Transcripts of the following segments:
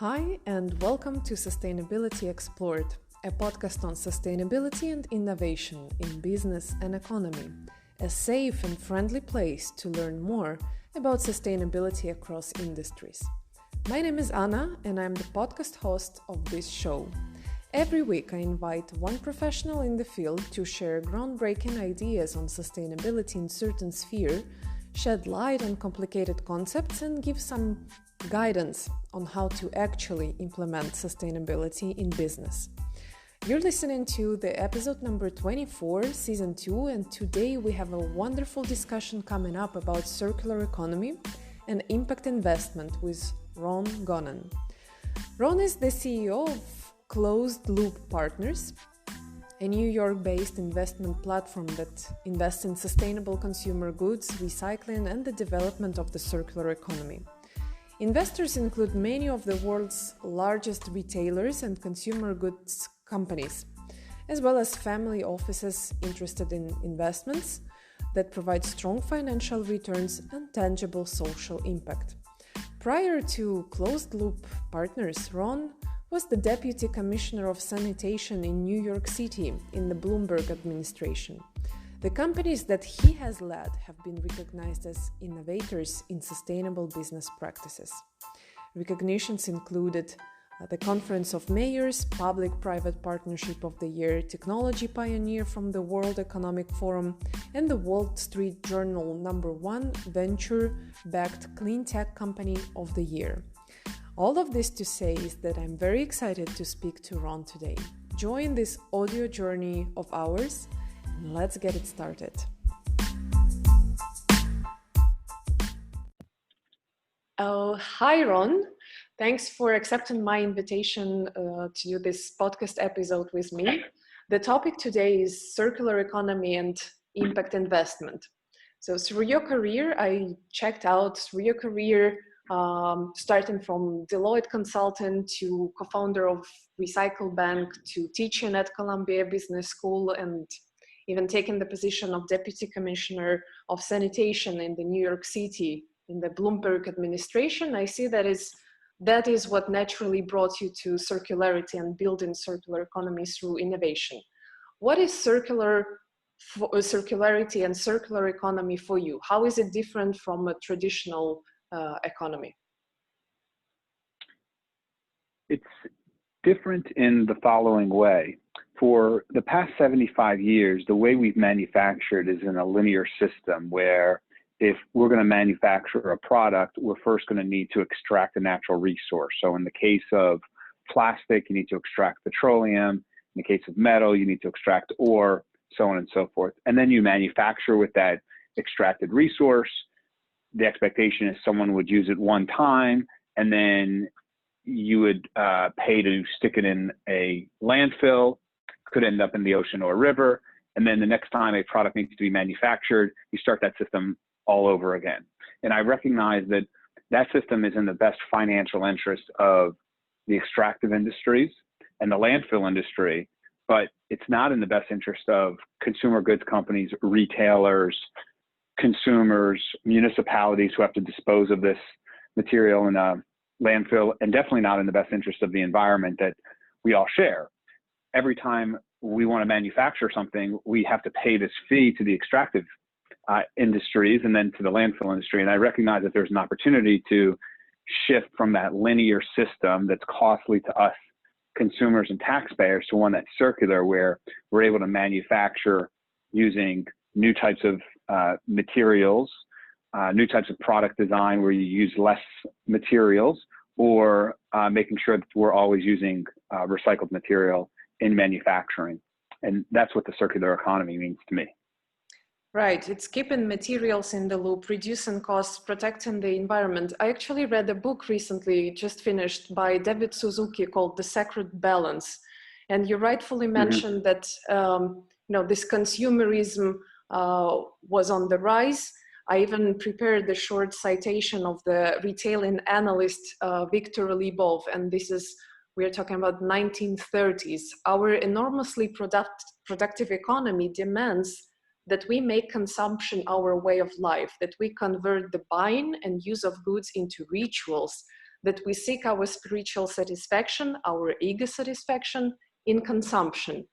Hi, and welcome to Sustainability Explored, a podcast on sustainability and innovation in business and economy, a safe and friendly place to learn more about sustainability across industries. My name is Anna, and I'm the podcast host of this show. Every week, I invite one professional in the field to share groundbreaking ideas on sustainability in certain sphere, shed light on complicated concepts, and give some guidance on how to actually implement sustainability in business. You're listening to the episode number 24, season 2, and today we have a wonderful discussion coming up about circular economy and impact investment with Ron Gonen. Ron is the CEO of Closed Loop Partners, a New York-based investment platform that invests in sustainable consumer goods, recycling, and the development of the circular economy. Investors include many of the world's largest retailers and consumer goods companies, as well as family offices interested in investments that provide strong financial returns and tangible social impact. Prior to Closed Loop Partners, Ron was the Deputy Commissioner of Sanitation in New York City in the Bloomberg administration. The companies that he has led have been recognized as innovators in sustainable business practices. Recognitions included the Conference of Mayors, Public-Private Partnership of the Year, Technology Pioneer from the World Economic Forum, and the Wall Street Journal #1 Venture-Backed Clean Tech Company of the Year. All of this to say is that I'm very excited to speak to Ron today. Join this audio journey of ours. Let's get it started. Hi, Ron. Thanks for accepting my invitation to do this podcast episode with me. The topic today is circular economy and impact investment. So through your career, starting from Deloitte consultant to co-founder of Recycle Bank to teaching at Columbia Business School and even taking the position of Deputy Commissioner of Sanitation in the New York City in the Bloomberg administration. I see that is what naturally brought you to circularity and building circular economy through innovation. What is circularity and circular economy for you? How is it different from a traditional economy? It's different in the following way. For the past 75 years, the way we've manufactured is in a linear system where if we're going to manufacture a product, we're first going to need to extract a natural resource. So in the case of plastic, you need to extract petroleum. In the case of metal, you need to extract ore, so on and so forth. And then you manufacture with that extracted resource. The expectation is someone would use it one time, and then you would pay to stick it in a landfill, could end up in the ocean or a river. And then the next time a product needs to be manufactured, you start that system all over again. And I recognize that that system is in the best financial interest of the extractive industries and the landfill industry, but it's not in the best interest of consumer goods companies, retailers, consumers, municipalities who have to dispose of this material in a landfill, and definitely not in the best interest of the environment that we all share. Every time we want to manufacture something, we have to pay this fee to the extractive industries and then to the landfill industry. And I recognize that there's an opportunity to shift from that linear system that's costly to us consumers and taxpayers to one that's circular, where we're able to manufacture using new types of materials, new types of product design where you use less materials, or making sure that we're always using recycled material in manufacturing. And that's what the circular economy means to me. Right, it's keeping materials in the loop, reducing costs, protecting the environment. I actually read a book recently, just finished, by David Suzuki called The Sacred Balance. And you rightfully mentioned that this consumerism was on the rise. I even prepared the short citation of the retailing analyst Victor Libov, and we're talking about 1930s. Our enormously productive economy demands that we make consumption our way of life, that we convert the buying and use of goods into rituals that we seek our spiritual satisfaction, our ego satisfaction in consumption.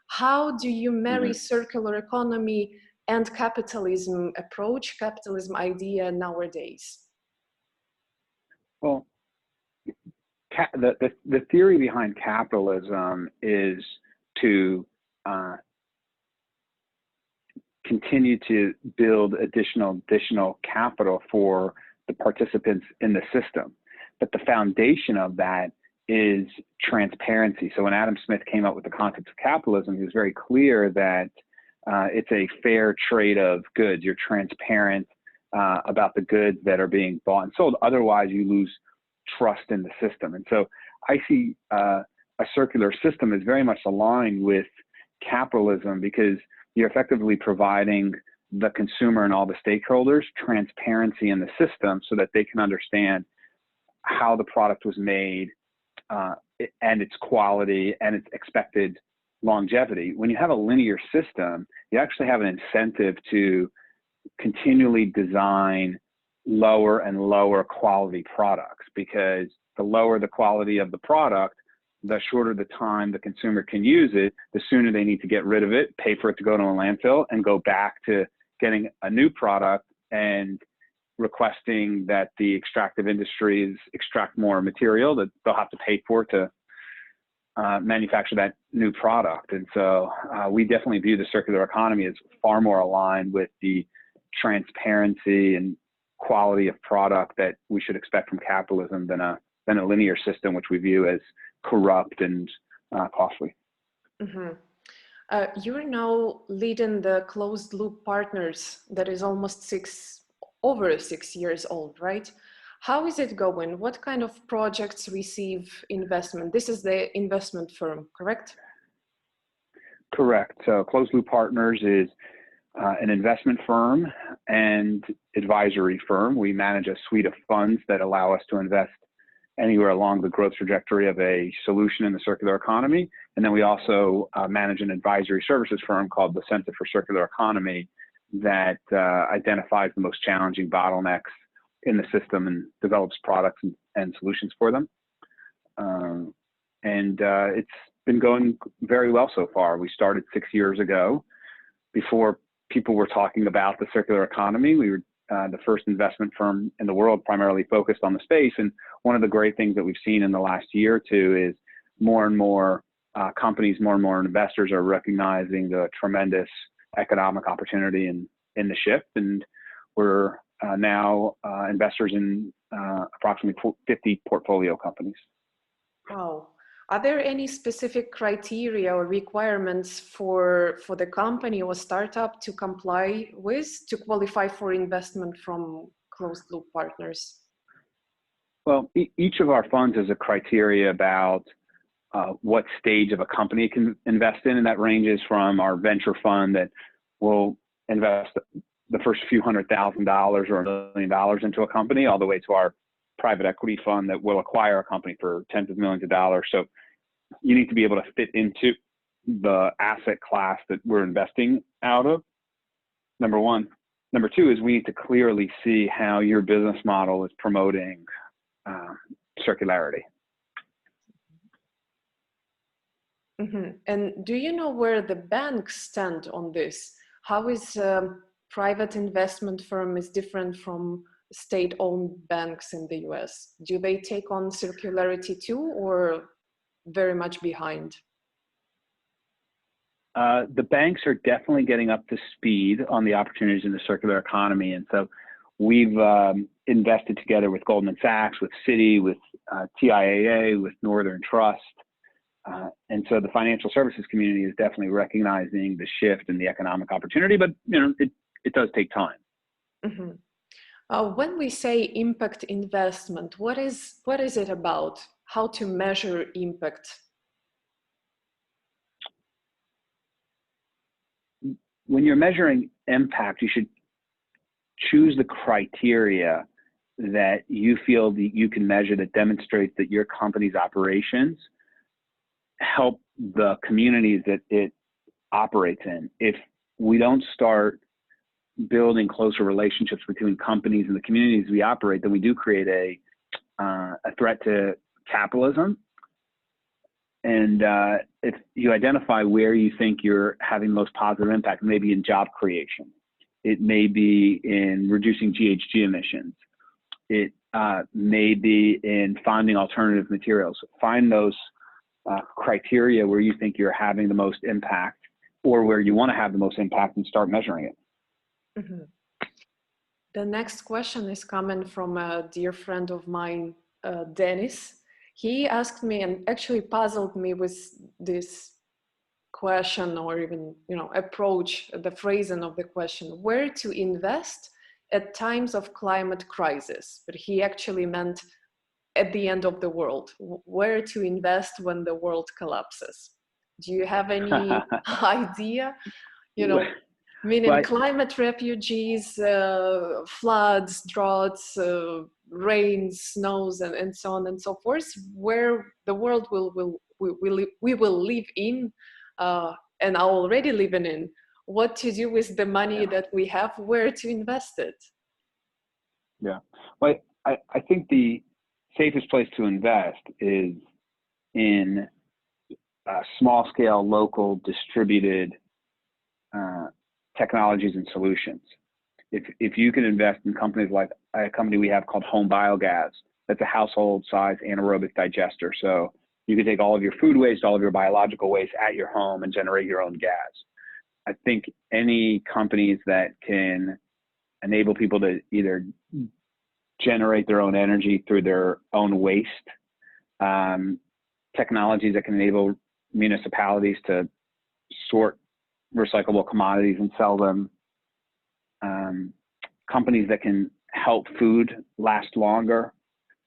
How do you marry circular economy and capitalism approach, capitalism idea nowadays? Well, the theory behind capitalism is to continue to build additional capital for the participants in the system. But the foundation of that is transparency. So when Adam Smith came up with the concept of capitalism, he was very clear that it's a fair trade of goods. You're transparent about the goods that are being bought and sold. Otherwise, you lose trust in the system. And so I see a circular system is very much aligned with capitalism, because you're effectively providing the consumer and all the stakeholders transparency in the system so that they can understand how the product was made and its quality and its expected longevity. When you have a linear system, you actually have an incentive to continually design lower and lower quality products, because the lower the quality of the product, the shorter the time the consumer can use it, the sooner they need to get rid of it, pay for it to go to a landfill, and go back to getting a new product and requesting that the extractive industries extract more material that they'll have to pay for to manufacture that new product. And so we definitely view the circular economy as far more aligned with the transparency and quality of product that we should expect from capitalism than a linear system, which we view as corrupt and costly. You're now leading the closed loop partners that is almost over 6 years old, right? How is it going? What kind of projects receive investment? This is the investment firm, correct? Correct. So Closed Loop Partners is an investment firm and advisory firm. We manage a suite of funds that allow us to invest anywhere along the growth trajectory of a solution in the circular economy. And then we also manage an advisory services firm called the Center for Circular Economy that identifies the most challenging bottlenecks in the system and develops products and solutions for them. It's been going very well so far. We started 6 years ago. Before people were talking about the circular economy, we were the first investment firm in the world primarily focused on the space. And one of the great things that we've seen in the last year or two is more and more companies, more and more investors are recognizing the tremendous economic opportunity in the shift. And we're now investors in approximately 50 portfolio companies. Wow. Are there any specific criteria or requirements for the company or startup to comply with to qualify for investment from Closed Loop Partners? Well, each of our funds has a criteria about what stage of a company it can invest in, and that ranges from our venture fund that will invest the first few $100,000 or $1 million into a company, all the way to our private equity fund that will acquire a company for tens of millions of dollars. So you need to be able to fit into the asset class that we're investing out of, number one. Number two is we need to clearly see how your business model is promoting circularity. And do you know where the banks stand on this? How is private investment firm is different from state-owned banks in the US? Do they take on circularity too, or very much behind? The banks are definitely getting up to speed on the opportunities in the circular economy. And so we've invested together with Goldman Sachs, with Citi, with TIAA, with Northern Trust. And so the financial services community is definitely recognizing the shift in the economic opportunity, but it does take time. When we say impact investment, what is it about? How to measure impact? When you're measuring impact, you should choose the criteria that you feel that you can measure that demonstrates that your company's operations help the communities that it operates in. If we don't start building closer relationships between companies and the communities we operate, then we do create a threat to capitalism. And if you identify where you think you're having the most positive impact, maybe in job creation, it may be in reducing GHG emissions, it may be in finding alternative materials. Find those criteria where you think you're having the most impact, or where you want to have the most impact, and start measuring it. Mm-hmm. The next question is coming from a dear friend of mine, Dennis. He asked me and actually puzzled me with this question, or even, approach, the phrasing of the question, where to invest at times of climate crisis. But he actually meant at the end of the world, where to invest when the world collapses. Do you have any idea? Meaning climate refugees, floods, droughts, rains, snows, and so on and so forth, where the world we will live in and are already living in. What to do with the money that we have, where to invest it? Yeah, well, I think the safest place to invest is in small-scale, local, distributed technologies and solutions. If you can invest in companies like a company we have called Home Biogas, that's a household size anaerobic digester. So you can take all of your food waste, all of your biological waste at your home and generate your own gas. I think any companies that can enable people to either generate their own energy through their own waste, technologies that can enable municipalities to sort recyclable commodities and sell them, companies that can help food last longer,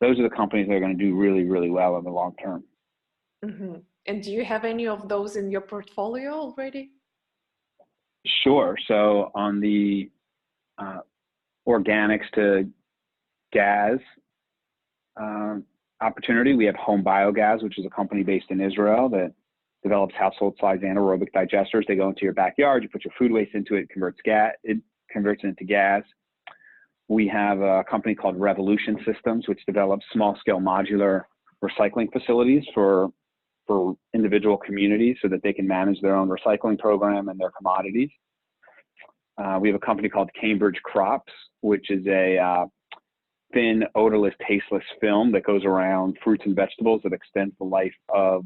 those are the companies that are going to do really, really well in the long term. Mm-hmm. And do you have any of those in your portfolio already? Sure. So on the organics to gas opportunity, we have Home Biogas, which is a company based in Israel that develops household size anaerobic digesters. They go into your backyard, you put your food waste into it, it converts it into gas. We have a company called Revolution Systems, which develops small scale modular recycling facilities for individual communities so that they can manage their own recycling program and their commodities. We have a company called Cambridge Crops, which is a thin, odorless, tasteless film that goes around fruits and vegetables that extends the life of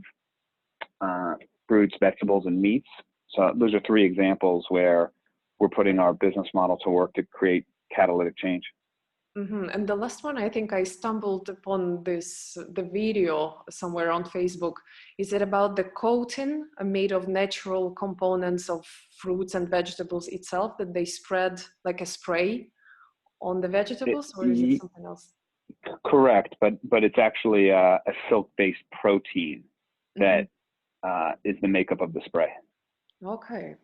fruits, vegetables, and meats. So those are three examples where we're putting our business model to work to create catalytic change. Mm-hmm. And the last one, I think I stumbled upon the video somewhere on Facebook. Is it about the coating made of natural components of fruits and vegetables itself that they spread like a spray on the vegetables, or is it something else? Correct, but it's actually a silk-based protein that is the makeup of the spray. Okay.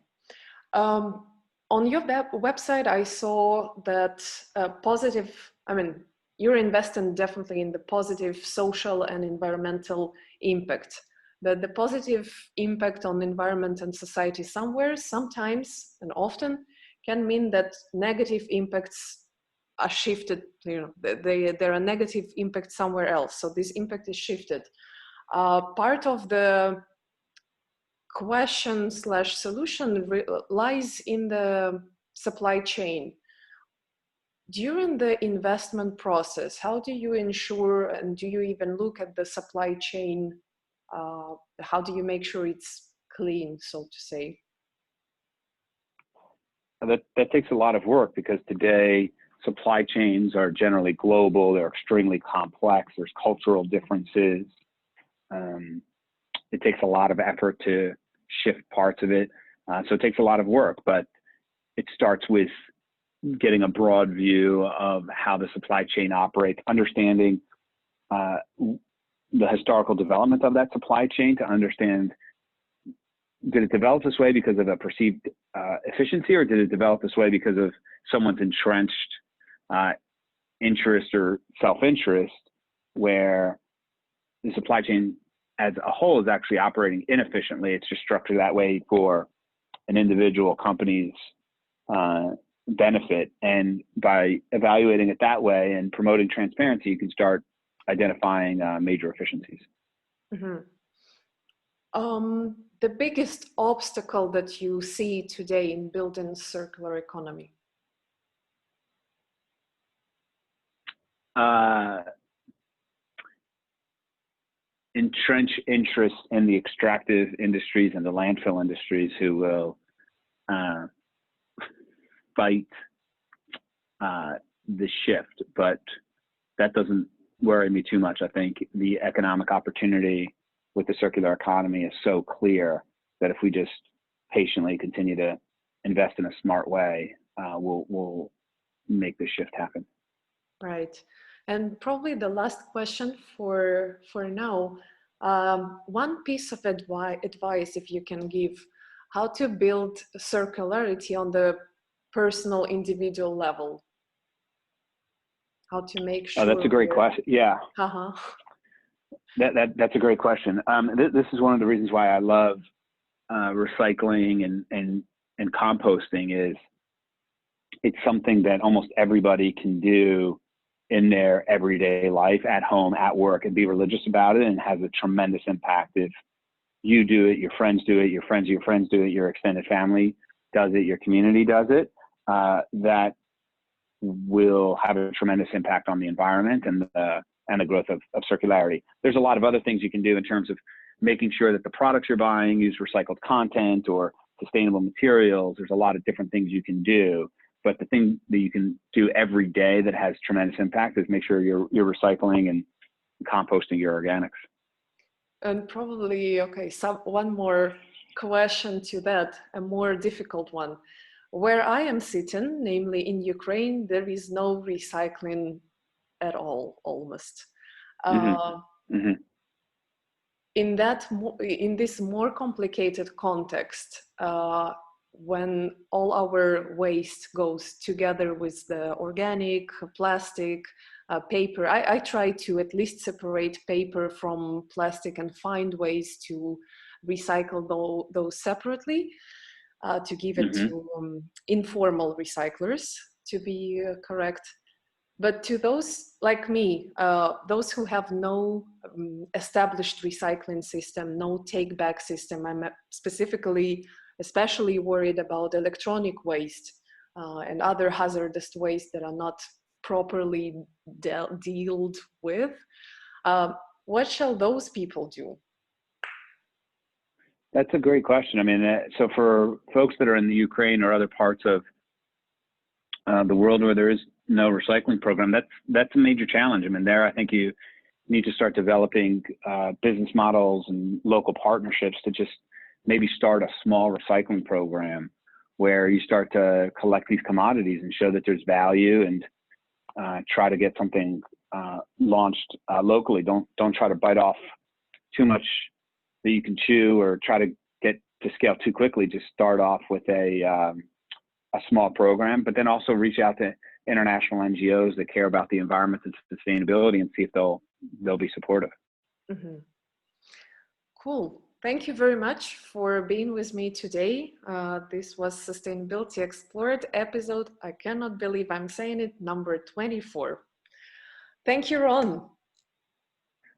On your website, I saw that you're investing definitely in the positive social and environmental impact. That the positive impact on environment and society somewhere, sometimes and often, can mean that negative impacts are shifted. There are negative impacts somewhere else. So this impact is shifted. Part of the question/solution lies in the supply chain. During the investment process, how do you ensure, and do you even look at the supply chain? How do you make sure it's clean, so to say? That takes a lot of work, because today supply chains are generally global. They're extremely complex. There's cultural differences. It takes a lot of effort to shift parts of it. So it takes a lot of work, but it starts with getting a broad view of how the supply chain operates, understanding the historical development of that supply chain, to understand, did it develop this way because of a perceived efficiency, or did it develop this way because of someone's entrenched interest or self-interest, where the supply chain as a whole is actually operating inefficiently? It's just structured that way for an individual company's benefit. And by evaluating it that way and promoting transparency, you can start identifying major efficiencies. Mm-hmm. The biggest obstacle that you see today in building circular economy? Entrenched interest in the extractive industries and the landfill industries who will fight the shift, but that doesn't worry me too much. I think the economic opportunity with the circular economy is so clear that if we just patiently continue to invest in a smart way, we'll make this shift happen. Right. And probably the last question for now, one piece of advice, if you can give, how to build circularity on the personal individual level. How to make sure. Oh, that's a great question. Yeah. Uh-huh. That's a great question. This is one of the reasons why I love recycling and composting. Is it's something that almost everybody can do in their everyday life, at home, at work, and be religious about it, and has a tremendous impact. If you do it, your friends do it, your friends do it, your extended family does it, your community does it, that will have a tremendous impact on the environment and the growth of circularity. There's a lot of other things you can do in terms of making sure that the products you're buying use recycled content or sustainable materials. There's a lot of different things you can do. But the thing that you can do every day that has tremendous impact is make sure you're recycling and composting your organics. And probably, okay, one more question to that, a more difficult one. Where I am sitting, namely in Ukraine, there is no recycling at all, almost. Mm-hmm. In this more complicated context, when all our waste goes together with the organic, plastic, paper, I try to at least separate paper from plastic and find ways to recycle those separately, to give it Mm-hmm. to informal recyclers, to be correct. But to those like me, those who have no established recycling system, no take-back system, I'm especially worried about electronic waste and other hazardous waste that are not properly dealt with. What shall those people do? That's a great question. I mean, so for folks that are in the Ukraine or other parts of the world where there is no recycling program, that's a major challenge. I mean, there I think you need to start developing business models and local partnerships to just maybe start a small recycling program where you start to collect these commodities and show that there's value, and try to get something launched locally. Don't try to bite off too much that you can chew, or try to get to scale too quickly. Just start off with a small program, but then also reach out to international NGOs that care about the environment and sustainability, and see if they'll be supportive. Mm-hmm. Cool. Thank you very much for being with me today. This was Sustainability Explored episode, I cannot believe I'm saying it, number 24. Thank you, Ron.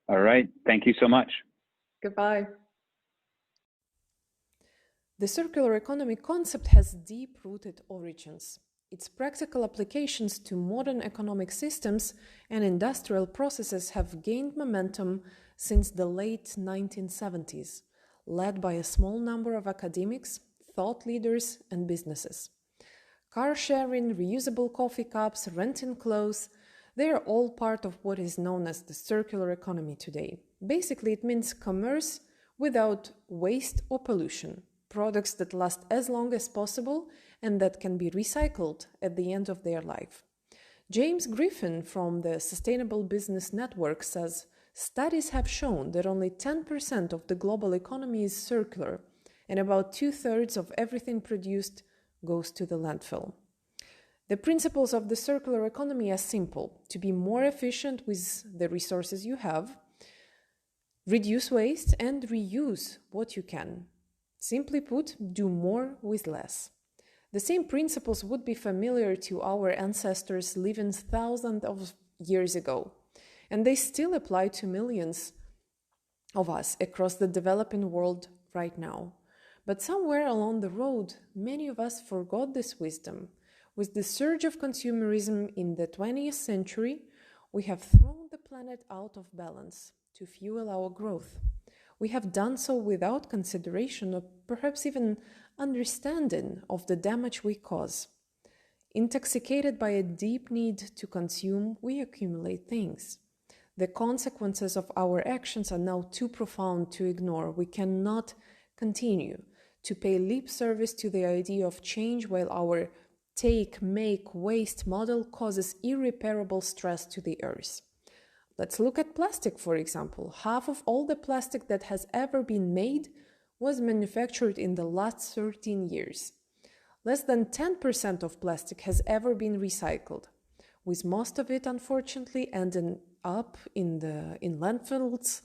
All right. Thank you so much. Goodbye. The circular economy concept has deep-rooted origins. Its practical applications to modern economic systems and industrial processes have gained momentum since the late 1970s, led by a small number of academics, thought leaders, and businesses. Car sharing, reusable coffee cups, renting clothes, they are all part of what is known as the circular economy today. Basically, it means commerce without waste or pollution, products that last as long as possible and that can be recycled at the end of their life. James Griffin from the Sustainable Business Network says, studies have shown that only 10% of the global economy is circular, and about 2/3 of everything produced goes to the landfill. The principles of the circular economy are simple: to be more efficient with the resources you have, reduce waste, and reuse what you can. Simply put, do more with less. The same principles would be familiar to our ancestors living thousands of years ago. and they still apply to millions of us across the developing world right now. But somewhere along the road, many of us forgot this wisdom. With the surge of consumerism in the 20th century, we have thrown the planet out of balance to fuel our growth. We have done so without consideration or perhaps even understanding of the damage we cause. Intoxicated by a deep need to consume, we accumulate things. The consequences of our actions are now too profound to ignore. We cannot continue to pay lip service to the idea of change while our take, make, waste model causes irreparable stress to the earth. Let's look at plastic, for example. Half of all the plastic that has ever been made was manufactured in the last 13 years. Less than 10% of plastic has ever been recycled, with most of it, unfortunately, ending up in landfills,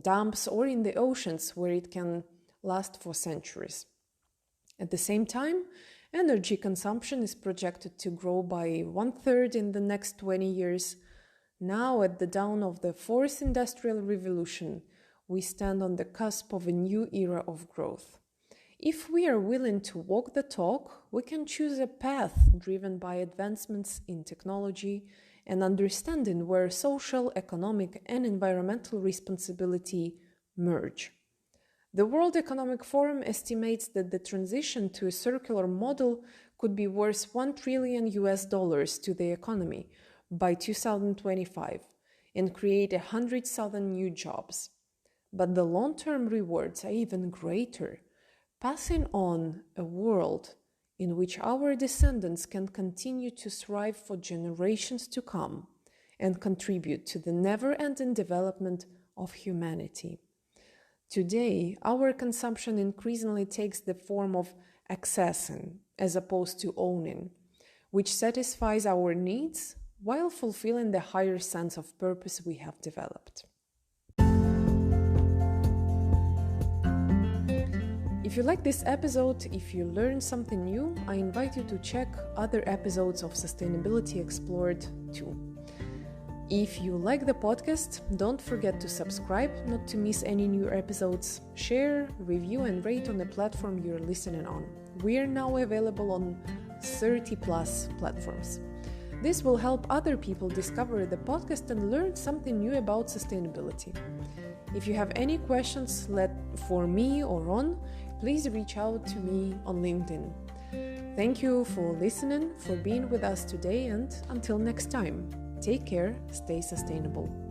dumps, or in the oceans, where it can last for centuries. At the same time, energy consumption is projected to grow by 1/3 in the next 20 years. Now, at the dawn of the fourth industrial revolution, we stand on the cusp of a new era of growth. If we are willing to walk the talk, we can choose a path driven by advancements in technology and understanding where social, economic, and environmental responsibility merge. The World Economic Forum estimates that the transition to a circular model could be worth $1 trillion to the economy by 2025 and create 100,000 new jobs. But the long-term rewards are even greater, passing on a world in which our descendants can continue to thrive for generations to come and contribute to the never-ending development of humanity. Today, our consumption increasingly takes the form of accessing as opposed to owning, which satisfies our needs while fulfilling the higher sense of purpose we have developed. If you like this episode, if you learned something new, I invite you to check other episodes of Sustainability Explored too. If you like the podcast, don't forget to subscribe not to miss any new episodes, share, review, and rate on the platform you're listening on. We are now available on 30+ platforms. This will help other people discover the podcast and learn something new about sustainability. If you have any questions for me or Ron, please reach out to me on LinkedIn. Thank you for listening, for being with us today, and until next time, take care, stay sustainable.